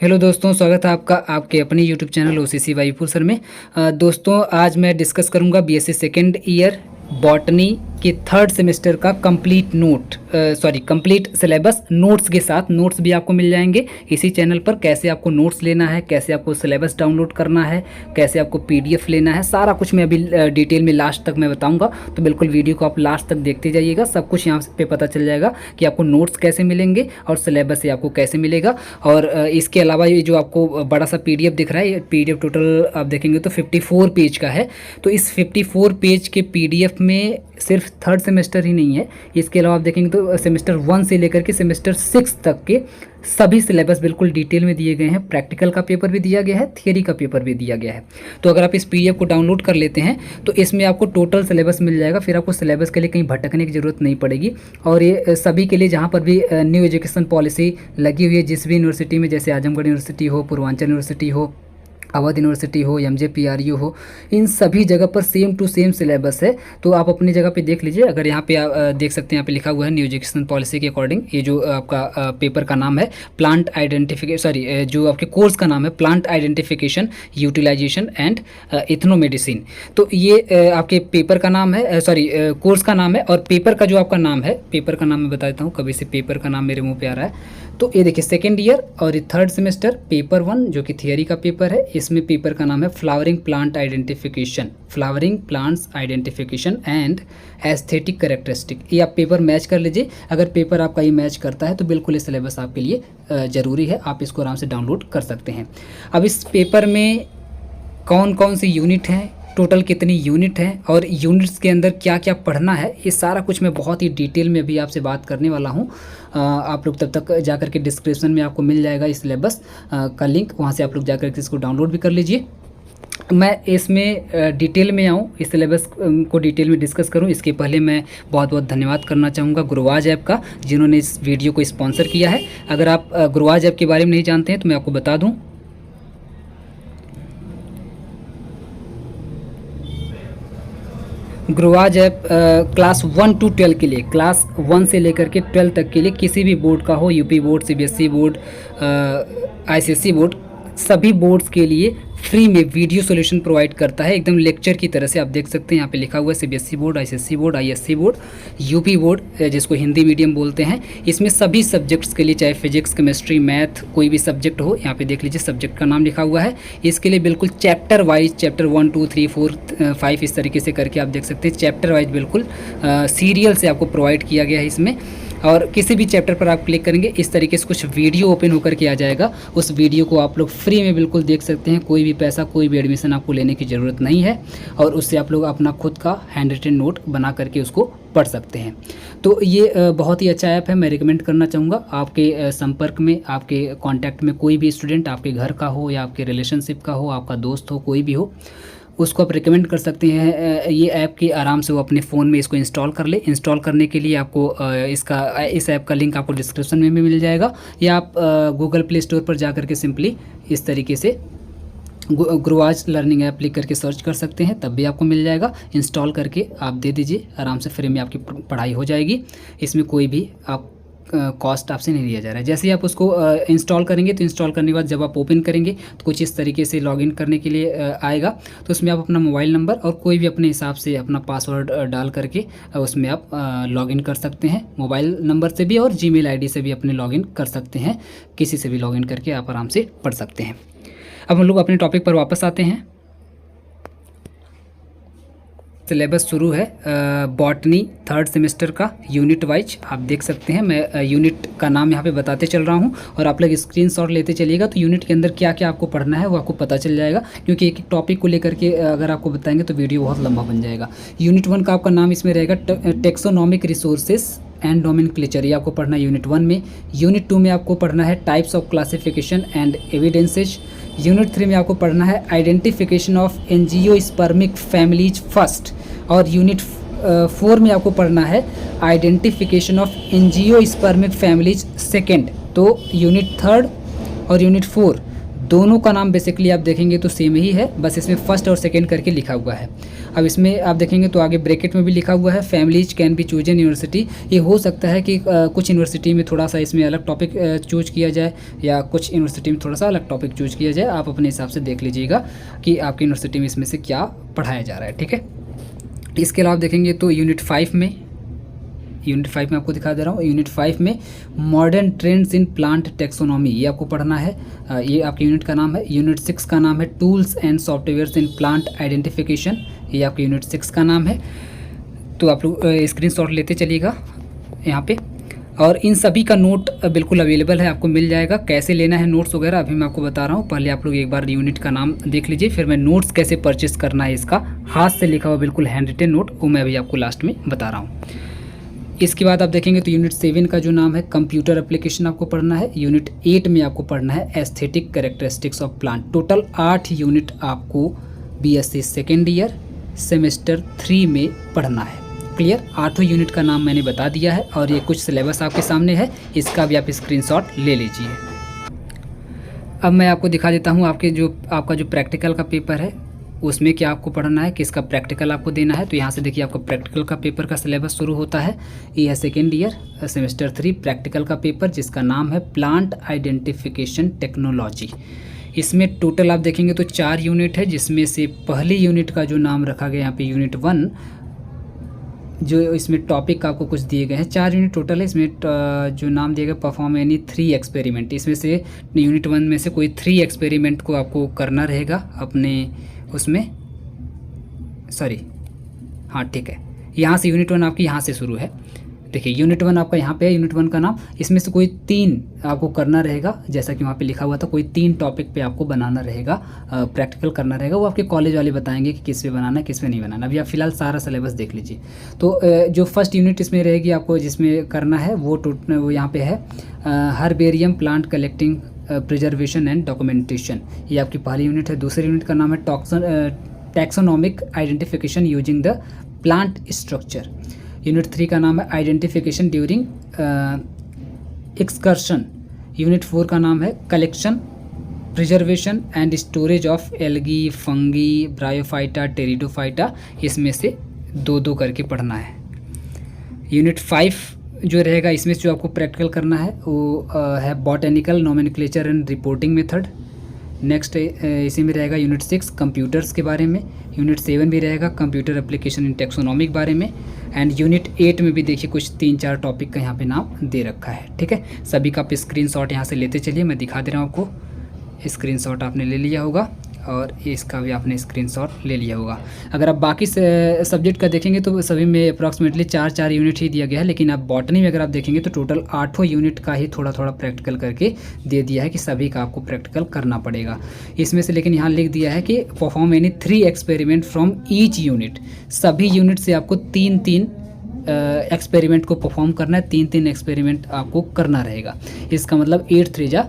Hello दोस्तों, स्वागत है आपका आपके अपने यूट्यूब चैनल ओसीसी वाईपुर सर में। दोस्तों आज मैं डिस्कस करूंगा बीएससी सेकेंड ईयर बॉटनी के थर्ड सेमेस्टर का कंप्लीट सिलेबस नोट्स के साथ। नोट्स भी आपको मिल जाएंगे इसी चैनल पर। कैसे आपको नोट्स लेना है, कैसे आपको सिलेबस डाउनलोड करना है, कैसे आपको पीडीएफ लेना है, सारा कुछ मैं अभी डिटेल में लास्ट तक मैं बताऊंगा। तो बिल्कुल वीडियो को आप लास्ट तक देखते जाइएगा, सब कुछ यहाँ पे पता चल जाएगा कि आपको नोट्स कैसे मिलेंगे और सिलेबस ये आपको कैसे मिलेगा। और इसके अलावा ये जो आपको बड़ा सा पीडीएफ दिख रहा है, ये पीडीएफ टोटल आप देखेंगे तो 54 पेज का है। तो इस 54 पेज के पीडीएफ में सिर्फ थर्ड सेमेस्टर ही नहीं है, इसके अलावा आप देखेंगे तो सेमेस्टर 1 से लेकर के सेमेस्टर 6 तक के सभी सिलेबस बिल्कुल डिटेल में दिए गए हैं। प्रैक्टिकल का पेपर भी दिया गया है, थियरी का पेपर भी दिया गया है। तो अगर आप इस पीडीएफ को डाउनलोड कर लेते हैं तो इसमें आपको टोटल सिलेबस मिल जाएगा। फिर आपको सिलेबस के लिए कहीं भटकने की ज़रूरत नहीं पड़ेगी। और ये सभी के लिए जहाँ पर भी न्यू एजुकेशन पॉलिसी लगी हुई है, जिस भी यूनिवर्सिटी में, जैसे आजमगढ़ यूनिवर्सिटी हो, पूर्वांचल यूनिवर्सिटी हो, अवध यूनिवर्सिटी हो, एमजेपीआरयू हो, इन सभी जगह पर सेम टू सेम सिलेबस है। तो आप अपनी जगह पे देख लीजिए। अगर यहाँ पे आप देख सकते हैं, यहाँ पे लिखा हुआ है न्यू एजुकेशन पॉलिसी के अकॉर्डिंग, ये जो आपका पेपर का नाम है प्लांट आइडेंटिफिकेशन, जो आपके कोर्स का नाम है प्लांट आइडेंटिफिकेशन, यूटिलाइजेशन एंड इथनोमेडिसिन। तो ये आपके पेपर का नाम है, कोर्स का नाम है। और पेपर का जो आपका नाम है, पेपर का नाम मैं बता देता हूँ, कभी से पेपर का नाम मेरे मुँह पे आ रहा है। तो ये देखिए, सेकेंड ईयर और ये थर्ड सेमेस्टर पेपर 1 जो कि थियरी का पेपर है, इसमें पेपर का नाम है flowering plant identification and aesthetic characteristic. ये आप पेपर मैच कर लीजिए। अगर पेपर आपका ये मैच करता है तो बिल्कुल ये सिलेबस आपके लिए ज़रूरी है, आप इसको आराम से डाउनलोड कर सकते हैं। अब इस पेपर में कौन कौन सी यूनिट हैं, टोटल कितनी यूनिट हैं और यूनिट्स के अंदर क्या क्या पढ़ना है, ये सारा कुछ मैं बहुत ही डिटेल में अभी आपसे बात करने वाला हूँ। आप लोग तब तक जा कर के डिस्क्रिप्शन में आपको मिल जाएगा इस सिलेबस का लिंक, वहाँ से आप लोग जा कर के इसको डाउनलोड भी कर लीजिए। मैं इसमें डिटेल में आऊँ, इस सिलेबस को डिटेल में डिस्कस करूँ, इसके पहले मैं बहुत बहुत धन्यवाद करना चाहूँगा गुरुवाज ऐप का, जिन्होंने इस वीडियो को स्पॉन्सर किया है। अगर आप गुरुवाज ऐप के बारे में नहीं जानते हैं तो मैं आपको बता दूँ। गुरुवाज ऐप क्लास 1 to 12 के लिए, क्लास 1 से लेकर के 12 तक के लिए, किसी भी बोर्ड का हो, UP board, CBSE board, ICSE board, सभी बोर्ड्स के लिए फ्री में वीडियो सॉल्यूशन प्रोवाइड करता है, एकदम लेक्चर की तरह से। आप देख सकते हैं यहाँ पे लिखा हुआ है CBSE board, ICSE board, ISC board, UP board जिसको हिंदी मीडियम बोलते हैं। इसमें सभी सब्जेक्ट्स के लिए, चाहे फिजिक्स, केमिस्ट्री, मैथ, कोई भी सब्जेक्ट हो, यहाँ पे देख लीजिए सब्जेक्ट का नाम लिखा हुआ है। इसके लिए बिल्कुल चैप्टर वाइज, चैप्टर 1 2 3 4 5 इस तरीके से करके आप देख सकते हैं, चैप्टर वाइज बिल्कुल सीरियल से आपको प्रोवाइड किया गया है इसमें। और किसी भी चैप्टर पर आप क्लिक करेंगे, इस तरीके से कुछ वीडियो ओपन होकर के आ जाएगा। उस वीडियो को आप लोग फ्री में बिल्कुल देख सकते हैं, कोई भी पैसा, कोई भी एडमिशन आपको लेने की ज़रूरत नहीं है। और उससे आप लोग अपना खुद का हैंड रिटन नोट बना करके उसको पढ़ सकते हैं। तो ये बहुत ही अच्छा ऐप है, मैं रिकमेंड करना चाहूँगा। आपके संपर्क में, आपके कॉन्टैक्ट में कोई भी स्टूडेंट आपके घर का हो या आपके रिलेशनशिप का हो, आपका दोस्त हो, कोई भी हो, उसको आप रिकमेंड कर सकते हैं ये ऐप की। आराम से वो अपने फ़ोन में इसको इंस्टॉल कर ले। इंस्टॉल करने के लिए आपको इस ऐप का लिंक आपको डिस्क्रिप्शन में भी मिल जाएगा, या आप गूगल प्ले स्टोर पर जा कर के सिंपली इस तरीके से गुरुवाज लर्निंग ऐप लिख करके सर्च कर सकते हैं, तब भी आपको मिल जाएगा। इंस्टॉल करके आप दे दीजिए, आराम से फ्री में आपकी पढ़ाई हो जाएगी। इसमें कोई भी आप कॉस्ट आपसे नहीं लिया जा रहा है। जैसे ही आप उसको इंस्टॉल करेंगे, तो इंस्टॉल करने के बाद जब आप ओपन करेंगे तो कुछ इस तरीके से लॉगिन करने के लिए आएगा। तो उसमें आप अपना मोबाइल नंबर और कोई भी अपने हिसाब से अपना पासवर्ड डाल करके उसमें आप लॉगिन कर सकते हैं। मोबाइल नंबर से भी और जीमेल आईडी से भी अपने लॉगिन कर सकते हैं, किसी से भी लॉगिन करके आप आराम से पढ़ सकते हैं। अब हम लोग अपने टॉपिक पर वापस आते हैं। सिलेबस शुरू है बॉटनी थर्ड सेमेस्टर का, यूनिट वाइज आप देख सकते हैं। मैं यूनिट का नाम यहाँ पे बताते चल रहा हूँ और आप लोग स्क्रीनशॉट लेते चलिएगा, तो यूनिट के अंदर क्या क्या आपको पढ़ना है वो आपको पता चल जाएगा। क्योंकि एक एक टॉपिक को लेकर के अगर आपको बताएंगे तो वीडियो बहुत लंबा बन जाएगा। यूनिट 1 का आपका नाम इसमें रहेगा टेक्सोनॉमिक रिसोर्सेज एंड नोमेनक्लेचर, ये आपको पढ़ना है यूनिट 1 में। यूनिट 2 में आपको पढ़ना है types of classification and evidences. Unit 3 में आपको पढ़ना है identification of angiospermic families first. और यूनिट 4 में आपको पढ़ना है identification of angiospermic families second. तो यूनिट 3 और यूनिट 4 दोनों का नाम बेसिकली आप देखेंगे तो सेम ही है, बस इसमें फर्स्ट और सेकेंड करके लिखा हुआ है। अब इसमें आप देखेंगे तो आगे ब्रैकेट में भी लिखा हुआ है families can be choose an university. ये हो सकता है कि कुछ यूनिवर्सिटी में थोड़ा सा इसमें अलग टॉपिक चूज किया जाए या कुछ यूनिवर्सिटी में थोड़ा सा अलग टॉपिक चूज किया जाए। आप अपने हिसाब से देख लीजिएगा कि आपकी यूनिवर्सिटी में इसमें से क्या पढ़ाया जा रहा है, ठीक है। इसके अलावा देखेंगे तो यूनिट 5 में आपको दिखा दे रहा हूँ। यूनिट 5 में modern trends in plant taxonomy, ये आपको पढ़ना है। ये आपके यूनिट का नाम है। यूनिट 6 का नाम है tools and softwares in plant identification, ये आपके यूनिट 6 का नाम है। तो आप लोग स्क्रीनशॉट लेते चलिएगा यहाँ पे। और इन सभी का नोट बिल्कुल अवेलेबल है, आपको मिल जाएगा। कैसे लेना है नोट्स वगैरह अभी मैं आपको बता रहा हूँ। पहले आप लोग एक बार यूनिट का नाम देख लीजिए, फिर मैं नोट्स कैसे परचेस करना है इसका हाथ से लिखा हुआ बिल्कुल हैंड रिटेन नोट, वो मैं अभी आपको लास्ट में बता रहा हूँ। इसके बाद आप देखेंगे तो यूनिट 7 का जो नाम है कंप्यूटर एप्लीकेशन आपको पढ़ना है। यूनिट 8 में आपको पढ़ना है aesthetic characteristics of plant. Total 8 unit आपको बीएससी सेकेंड ईयर सेमेस्टर 3 में पढ़ना है। क्लियर, 8 यूनिट का नाम मैंने बता दिया है और ये कुछ सिलेबस आपके सामने है, इसका भी आप स्क्रीनशॉट ले लीजिए। अब मैं आपको दिखा देता हूँ आपका जो प्रैक्टिकल का पेपर है उसमें क्या आपको पढ़ना है, किसका प्रैक्टिकल आपको देना है। तो यहाँ से देखिए आपका प्रैक्टिकल का पेपर का सिलेबस शुरू होता है। ये है सेकेंड ईयर सेमेस्टर 3 प्रैक्टिकल का पेपर जिसका नाम है प्लांट आइडेंटिफिकेशन टेक्नोलॉजी। इसमें टोटल आप देखेंगे तो 4 यूनिट है, जिसमें से पहली यूनिट का जो नाम रखा गया यहाँ पे यूनिट 1, जो इसमें टॉपिक आपको कुछ दिए गए हैं। 4 यूनिट टोटल है। इसमें जो नाम दिया गया परफॉर्म एनी 3 एक्सपेरिमेंट, इसमें से यूनिट 1 में से कोई 3 एक्सपेरिमेंट को आपको करना रहेगा अपने उसमें, सॉरी हाँ ठीक है, यहाँ से यूनिट 1 आपकी यहाँ से शुरू है। देखिए यूनिट 1 आपका यहाँ पे है, यूनिट 1 का नाम। इसमें से कोई 3 आपको करना रहेगा, जैसा कि वहाँ पे लिखा हुआ था, कोई 3 टॉपिक पे आपको बनाना रहेगा, प्रैक्टिकल करना रहेगा। वो आपके कॉलेज वाले बताएंगे कि किस पे बनाना है किस पे नहीं बनाना। अभी आप फिलहाल सारा सिलेबस देख लीजिए। तो जो फर्स्ट यूनिट इसमें रहेगी आपको जिसमें करना है वो यहाँ पे है herbarium plant collecting preservation and documentation, ये आपकी पहली यूनिट है। दूसरी यूनिट का नाम है taxonomic identification using the plant structure. Unit 3 का नाम है आइडेंटिफिकेशन ड्यूरिंग एक्सकर्शन। यूनिट 4 का नाम है collection preservation and storage of algae fungi bryophyta pteridophyta, इसमें से 2-2 करके पढ़ना है। यूनिट 5 जो रहेगा इसमें जो आपको प्रैक्टिकल करना है वो है botanical nomenclature and reporting method. Next इसी में रहेगा यूनिट 6 कंप्यूटर्स के बारे में। यूनिट 7 भी रहेगा कंप्यूटर एप्लीकेशन इन टेक्सोनॉमी के बारे में। एंड यूनिट 8 में भी देखिए कुछ 3-4 टॉपिक का यहाँ पे नाम दे रखा है, ठीक है। सभी का आप स्क्रीनशॉट यहाँ से लेते चलिए, मैं दिखा दे रहा हूँ आपको। स्क्रीनशॉट आपने ले लिया होगा और इसका भी आपने स्क्रीनशॉट ले लिया होगा। अगर आप बाकी सब्जेक्ट का देखेंगे तो सभी में अप्रॉक्सीमेटली 4-4 यूनिट ही दिया गया है, लेकिन आप बॉटनी में अगर आप देखेंगे तो टोटल 8 यूनिट का ही थोड़ा थोड़ा प्रैक्टिकल करके दे दिया है कि सभी का आपको प्रैक्टिकल करना पड़ेगा इसमें से। लेकिन यहाँ लिख दिया है कि perform any 3 experiment from each unit, सभी यूनिट से आपको 3-3 एक्सपेरिमेंट को परफॉर्म करना है। 3-3 एक्सपेरिमेंट आपको करना रहेगा। इसका मतलब 8 3 जा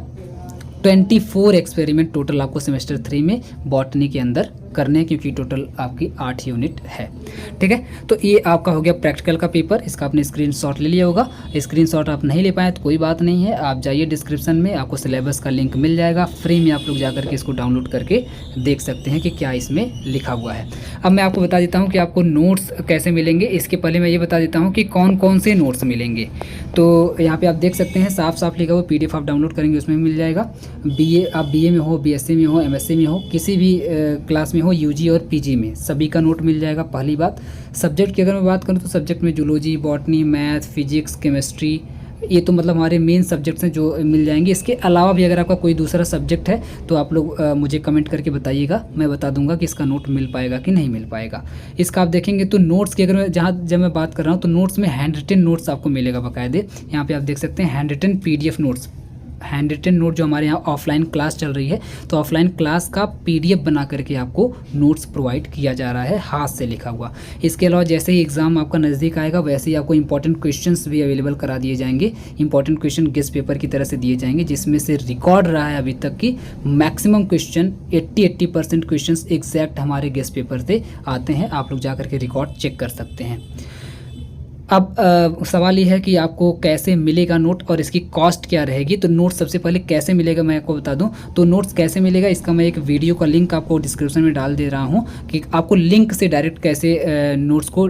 24 एक्सपेरिमेंट टोटल आपको सेमेस्टर 3 में बॉटनी के अंदर करने हैं, क्योंकि टोटल आपकी 8 यूनिट है, ठीक है। तो ये आपका हो गया प्रैक्टिकल का पेपर, इसका आपने स्क्रीनशॉट ले लिया होगा। स्क्रीनशॉट आप नहीं ले पाए तो कोई बात नहीं है, आप जाइए डिस्क्रिप्शन में, आपको सिलेबस का लिंक मिल जाएगा, फ्री में आप लोग जाकर के इसको डाउनलोड करके देख सकते हैं कि क्या इसमें लिखा हुआ है। अब मैं आपको बता देता हूँ कि आपको नोट्स कैसे मिलेंगे। इसके पहले मैं ये बता देता हूँ कि कौन कौन से नोट्स मिलेंगे। तो यहाँ पर आप देख सकते हैं साफ साफ लिखा हुआ, PDF आप डाउनलोड करेंगे उसमें मिल जाएगा। आप BA में हो, BSc में हो, MSc में हो, किसी भी क्लास में हो, UG और PG में, सभी का नोट मिल जाएगा। पहली बात, सब्जेक्ट की अगर मैं बात करूँ तो सब्जेक्ट में zoology, botany, math, physics, chemistry, ये तो मतलब हमारे मेन सब्जेक्ट्स हैं जो मिल जाएंगे। इसके अलावा भी अगर आपका कोई दूसरा सब्जेक्ट है तो आप लोग मुझे कमेंट करके बताइएगा, मैं बता दूंगा कि इसका नोट मिल पाएगा कि नहीं मिल पाएगा। इसका आप देखेंगे तो नोट्स की अगर जब मैं बात कर रहा हूँ तो नोट्स में हैंड रिटन नोट्स आपको मिलेगा बाकायदे। यहाँ पे आप देख सकते हैं hand written PDF notes, hand written note जो हमारे यहाँ ऑफलाइन क्लास चल रही है तो ऑफलाइन क्लास का PDF बना करके आपको नोट्स प्रोवाइड किया जा रहा है, हाथ से लिखा हुआ। इसके अलावा जैसे ही एग्ज़ाम आपका नज़दीक आएगा वैसे ही आपको इंपॉर्टेंट क्वेश्चंस भी अवेलेबल करा दिए जाएंगे। इंपॉर्टेंट क्वेश्चन गेस्ट पेपर की तरह से दिए जाएंगे, जिसमें से रिकॉर्ड रहा है अभी तक की मैक्सिमम क्वेश्चन 80% क्वेश्चन एग्जैक्ट हमारे गेस्ट पेपर से आते हैं। आप लोग जा करके रिकॉर्ड चेक कर सकते हैं। अब सवाल ये है कि आपको कैसे मिलेगा नोट और इसकी कॉस्ट क्या रहेगी। तो नोट सबसे पहले कैसे मिलेगा मैं आपको बता दूं। तो नोट्स कैसे मिलेगा इसका मैं एक वीडियो का लिंक आपको डिस्क्रिप्शन में डाल दे रहा हूं कि आपको लिंक से डायरेक्ट कैसे नोट्स को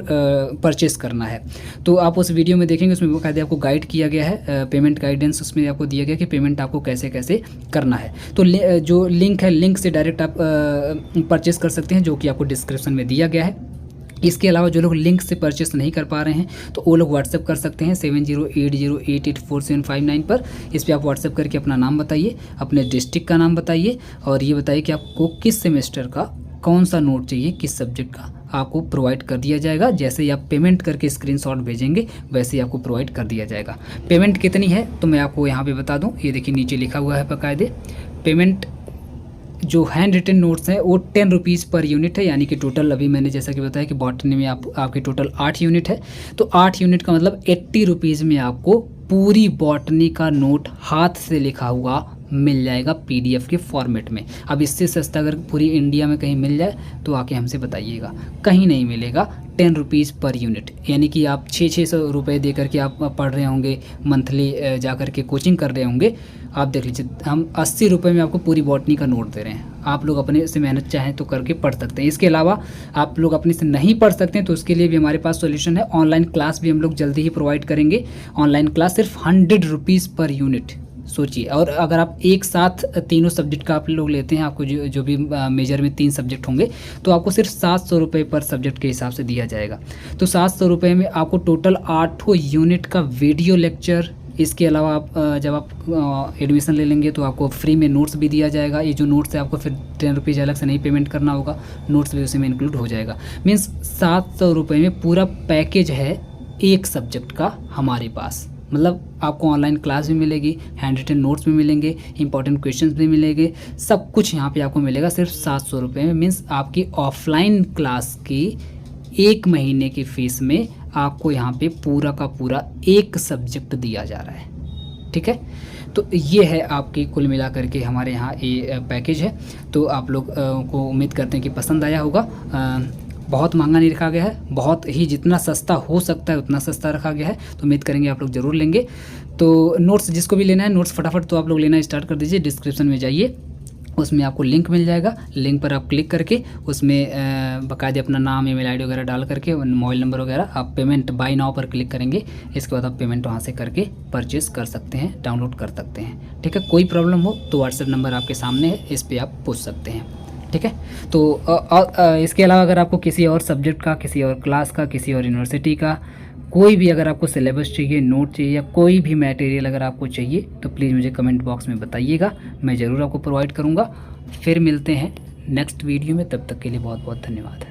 परचेस करना है। तो आप उस वीडियो में देखेंगे, उसमें बाकायदा आपको गाइड किया गया है, पेमेंट गाइडेंस उसमें आपको दिया गया कि पेमेंट आपको कैसे कैसे करना है। तो जो लिंक है, लिंक से डायरेक्ट आप परचेस कर सकते हैं, जो कि आपको डिस्क्रिप्शन में दिया गया है। इसके अलावा जो लोग लिंक से परचेस नहीं कर पा रहे हैं तो वो लोग व्हाट्सअप कर सकते हैं 7080884759 पर। इस पर आप व्हाट्सअप करके अपना नाम बताइए, अपने डिस्ट्रिक्ट का नाम बताइए और ये बताइए कि आपको किस सेमेस्टर का कौन सा नोट चाहिए, किस सब्जेक्ट का, आपको प्रोवाइड कर दिया जाएगा। जैसे ही आप पेमेंट करके स्क्रीनशॉट भेजेंगे वैसे ही आपको प्रोवाइड कर दिया जाएगा। पेमेंट कितनी है तो मैं आपको यहाँ पे बता दूँ, ये देखिए नीचे लिखा हुआ है बाकायदे। पेमेंट जो हैंड रिटन नोट्स हैं वो 10 रुपीज़ पर यूनिट है, यानी कि टोटल अभी मैंने जैसा कि बताया कि बॉटनी में आपके टोटल 8 यूनिट है। तो 8 यूनिट का मतलब 80 रुपीज़ में आपको पूरी बॉटनी का नोट हाथ से लिखा हुआ मिल जाएगा PDF के फॉर्मेट में। अब इससे सस्ता अगर पूरी इंडिया में कहीं मिल जाए तो आके हमसे बताइएगा, कहीं नहीं मिलेगा। 10 रुपीज़ पर यूनिट, यानी कि आप 600 रुपये दे करके आप पढ़ रहे होंगे, मंथली जा कर के कोचिंग कर रहे होंगे। आप देख लीजिए, हम 80 रुपये में आपको पूरी बॉटनी का नोट दे रहे हैं। आप लोग अपने से मेहनत चाहें तो करके पढ़ सकते हैं। इसके अलावा आप लोग अपने से नहीं पढ़ सकते हैं तो उसके लिए भी हमारे पास सॉल्यूशन है। ऑनलाइन क्लास भी हम लोग जल्दी ही प्रोवाइड करेंगे। ऑनलाइन क्लास सिर्फ 100 रुपीज़ पर यूनिट, सोचिए। और अगर आप एक साथ तीनों सब्जेक्ट का आप लोग लेते हैं, आपको जो भी मेजर में 3 सब्जेक्ट होंगे तो आपको सिर्फ 700 रुपये पर सब्जेक्ट के हिसाब से दिया जाएगा। तो 700 रुपये में आपको टोटल 8 यूनिट का वीडियो लेक्चर, इसके अलावा आप जब आप एडमिशन ले लेंगे तो आपको फ्री में नोट्स भी दिया जाएगा। ये जो नोट्स है आपको फिर 10 रुपीज़ अलग से नहीं पेमेंट करना होगा, नोट्स भी उसी में इंक्लूड हो जाएगा। मीन्स 700 रुपये में पूरा पैकेज है एक सब्जेक्ट का हमारे पास। मतलब आपको ऑनलाइन क्लास भी मिलेगी, हैंड रिटन नोट्स भी मिलेंगे, इंपॉर्टेंट क्वेश्चंस भी मिलेंगे, सब कुछ यहाँ पे आपको मिलेगा सिर्फ 700 रुपये में। मीन्स आपकी ऑफलाइन क्लास की 1 महीने की फ़ीस में आपको यहाँ पे पूरा का पूरा एक सब्जेक्ट दिया जा रहा है। ठीक है, तो ये है आपकी कुल मिला करके हमारे यहाँ ये पैकेज है। तो आप लोग को उम्मीद करते हैं कि पसंद आया होगा। बहुत महंगा नहीं रखा गया है, बहुत ही जितना सस्ता हो सकता है उतना सस्ता रखा गया है। तो उम्मीद करेंगे आप लोग ज़रूर लेंगे। तो नोट्स जिसको भी लेना है, नोट्स फटाफट तो आप लोग लेना स्टार्ट कर दीजिए। डिस्क्रिप्शन में जाइए, उसमें आपको लिंक मिल जाएगा। लिंक पर आप क्लिक करके उसमें बाकायदे अपना नाम, ईमेल आईडी वगैरह डाल करके, मोबाइल नंबर वगैरह, आप पेमेंट बाय नाउ पर क्लिक करेंगे। इसके बाद आप पेमेंट वहाँ से करके परचेस कर सकते हैं, डाउनलोड कर सकते हैं। ठीक है, कोई प्रॉब्लम हो तो व्हाट्सएप नंबर आपके सामने है, इस पर आप पूछ सकते हैं। ठीक है, तो इसके अलावा अगर आपको किसी और सब्जेक्ट का, किसी और क्लास का, किसी और यूनिवर्सिटी का कोई भी अगर आपको सिलेबस चाहिए, नोट चाहिए या कोई भी मटेरियल अगर आपको चाहिए तो प्लीज़ मुझे कमेंट बॉक्स में बताइएगा, मैं ज़रूर आपको प्रोवाइड करूँगा। फिर मिलते हैं नेक्स्ट वीडियो में, तब तक के लिए बहुत बहुत धन्यवाद।